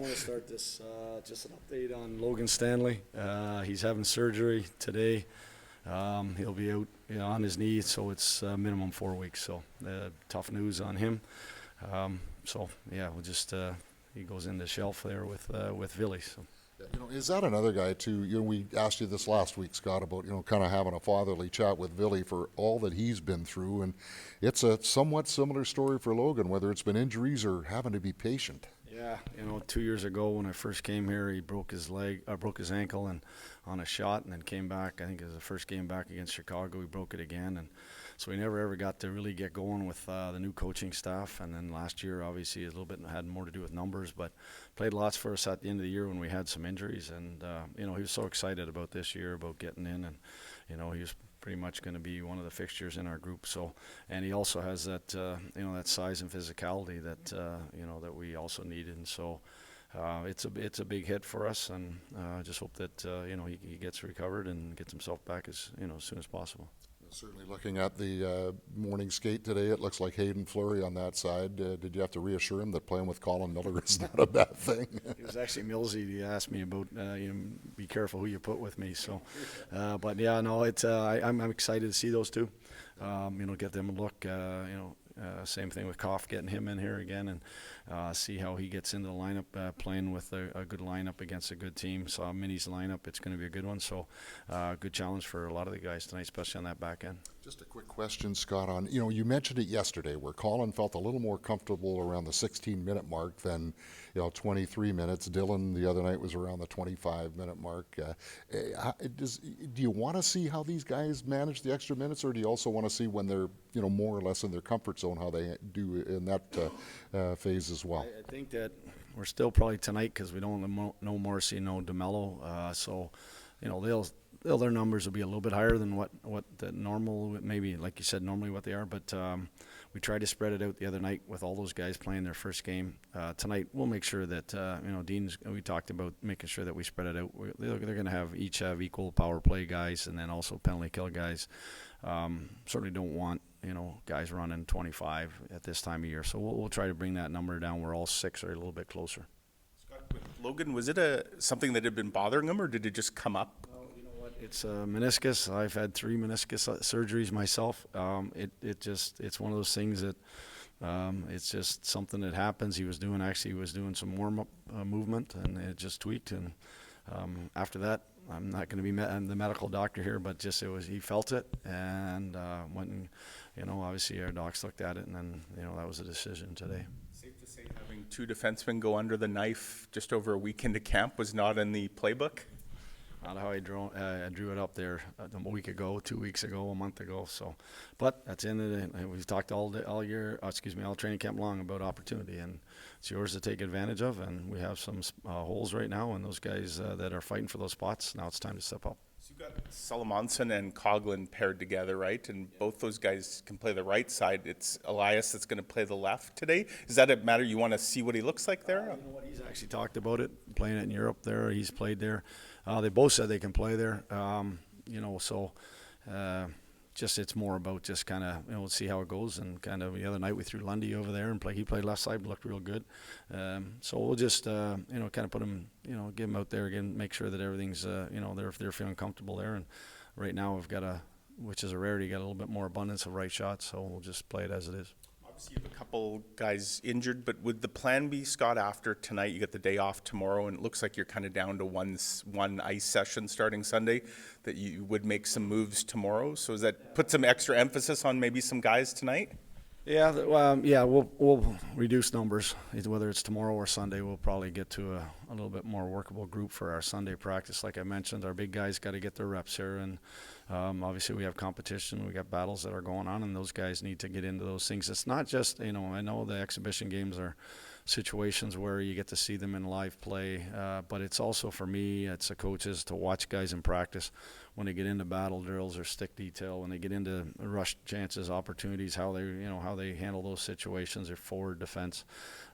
want to start this, just an update on Logan Stanley. He's having surgery today. He'll be out on his knee, so it's minimum 4 weeks. So tough news on him. We'll just he goes in the shelf there with Villy. So. Is that another guy too? We asked you this last week, Scott, about kind of having a fatherly chat with Villy for all that he's been through, and it's a somewhat similar story for Logan, whether it's been injuries or having to be patient. Yeah, 2 years ago when I first came here, he broke his ankle and on a shot, and then came back. I think it was the first game back against Chicago. He broke it again, and so he never ever got to really get going with the new coaching staff. And then last year, obviously, a little bit had more to do with numbers, but played lots for us at the end of the year when we had some injuries. And he was so excited about this year, about getting in, and he was pretty much going to be one of the fixtures in our group. So, and he also has that that size and physicality that that we also needed. And so it's a big hit for us, and just hope that he gets recovered and gets himself back as soon as possible. Certainly looking at the morning skate today, it looks like Hayden Fleury on that side. Did you have to reassure him that playing with Colin Miller is not a bad thing? It was actually Millsy. He asked me about, be careful who you put with me. So, but yeah, no, it's I'm excited to see those two. Get them a look. Same thing with Koff, getting him in here again, and see how he gets into the lineup, playing with a good lineup against a good team. So Minnie's lineup, it's going to be a good one. So good challenge for a lot of the guys tonight, especially on that back end. Just a quick question, Scott, on, you mentioned it yesterday where Colin felt a little more comfortable around the 16-minute mark than, 23 minutes. Dylan the other night was around the 25-minute mark. Do you want to see how these guys manage the extra minutes, or do you also want to see when they're, more or less in their comfort zone, how they do in that phase as well? I think that we're still probably tonight, because we don't know Morrissey, no DeMello, so their numbers will be a little bit higher than what the normal, maybe like you said, normally what they are. But we tried to spread it out the other night with all those guys playing their first game. Tonight we'll make sure that we talked about making sure that we spread it out. They're going to each have equal power play guys, and then also penalty kill guys. Certainly don't want guys running 25 at this time of year. So we'll try to bring that number down where all six are a little bit closer. Scott, with Logan, was it something that had been bothering him, or did it just come up? It's a meniscus. I've had 3 meniscus surgeries myself. It's one of those things that it's just something that happens. He was doing some warm-up movement, and it just tweaked. And after that, I'm not going to be the medical doctor here, but he felt it, and went and, obviously our docs looked at it, and then, that was a decision today. Safe to say having 2 defensemen go under the knife just over a week into camp was not in the playbook? Not how I drew it up there a week ago, 2 weeks ago, a month ago. So, but that's in it. We've talked all training camp long about opportunity, and it's yours to take advantage of. And we have some holes right now, and those guys that are fighting for those spots. Now it's time to step up. So you've got Salomonsson and Coughlin paired together, right? And both those guys can play the right side. It's Elias that's going to play the left today. Is that a matter you want to see what he looks like there? He's actually talked about it, playing it in Europe there. He's played there. They both said they can play there, just it's more about just kind of, we'll see how it goes. And kind of the other night we threw Lundy over there and he played left side, looked real good. So we'll just, kind of put him, get him out there again, make sure that everything's, they're feeling comfortable there. And right now we've got which is a rarity, got a little bit more abundance of right shots. So we'll just play it as it is. Obviously, you have a couple guys injured, but would the plan be, Scott, after tonight, you get the day off tomorrow, and it looks like you're kind of down to one ice session starting Sunday, that you would make some moves tomorrow? So does that put some extra emphasis on maybe some guys tonight? Yeah, we'll reduce numbers. Whether it's tomorrow or Sunday, we'll probably get to a little bit more workable group for our Sunday practice. Like I mentioned, our big guys got to get their reps here, and obviously we have competition. We got battles that are going on, and those guys need to get into those things. It's not just, I know the exhibition games are situations where you get to see them in live play, but it's also, for me, it's the coaches to watch guys in practice when they get into battle drills or stick detail, when they get into rush chances, opportunities, how they handle those situations, their forward defense.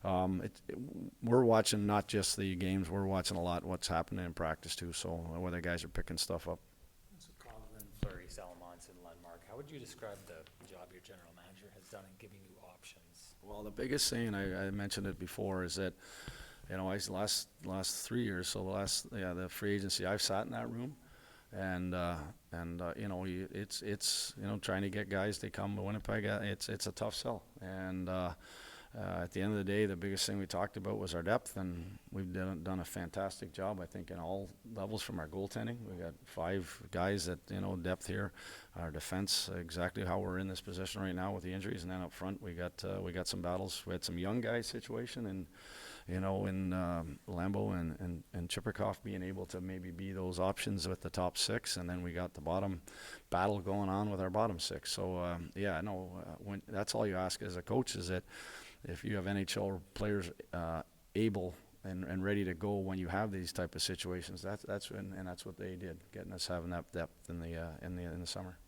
We're watching not just the games, we're watching a lot what's happening in practice too, so whether guys are picking stuff up. So Coughlin, Fleury, Salomonsson, Lundmark, how would you describe the job your general manager has done in giving you options? Well, the biggest thing, I mentioned it before, is that you know, last 3 years, so the free agency, I've sat in that room, and you know, it's you know, trying to get guys to come to Winnipeg, it's a tough sell, and at the end of the day, the biggest thing we talked about was our depth, and we've done a fantastic job, I think, in all levels. From our goaltending, we got 5 guys that, you know, depth here. Our defense, exactly how we're in this position right now with the injuries, and then up front, we got some battles. We had some young guys situation, and you know, in Lambeau and Chipperkoff being able to maybe be those options with the top 6, and then we got the bottom battle going on with our bottom 6. So yeah, no, when that's all you ask as a coach, is that if you have NHL players able and ready to go when you have these type of situations, that's what they did, getting us having that depth in the summer.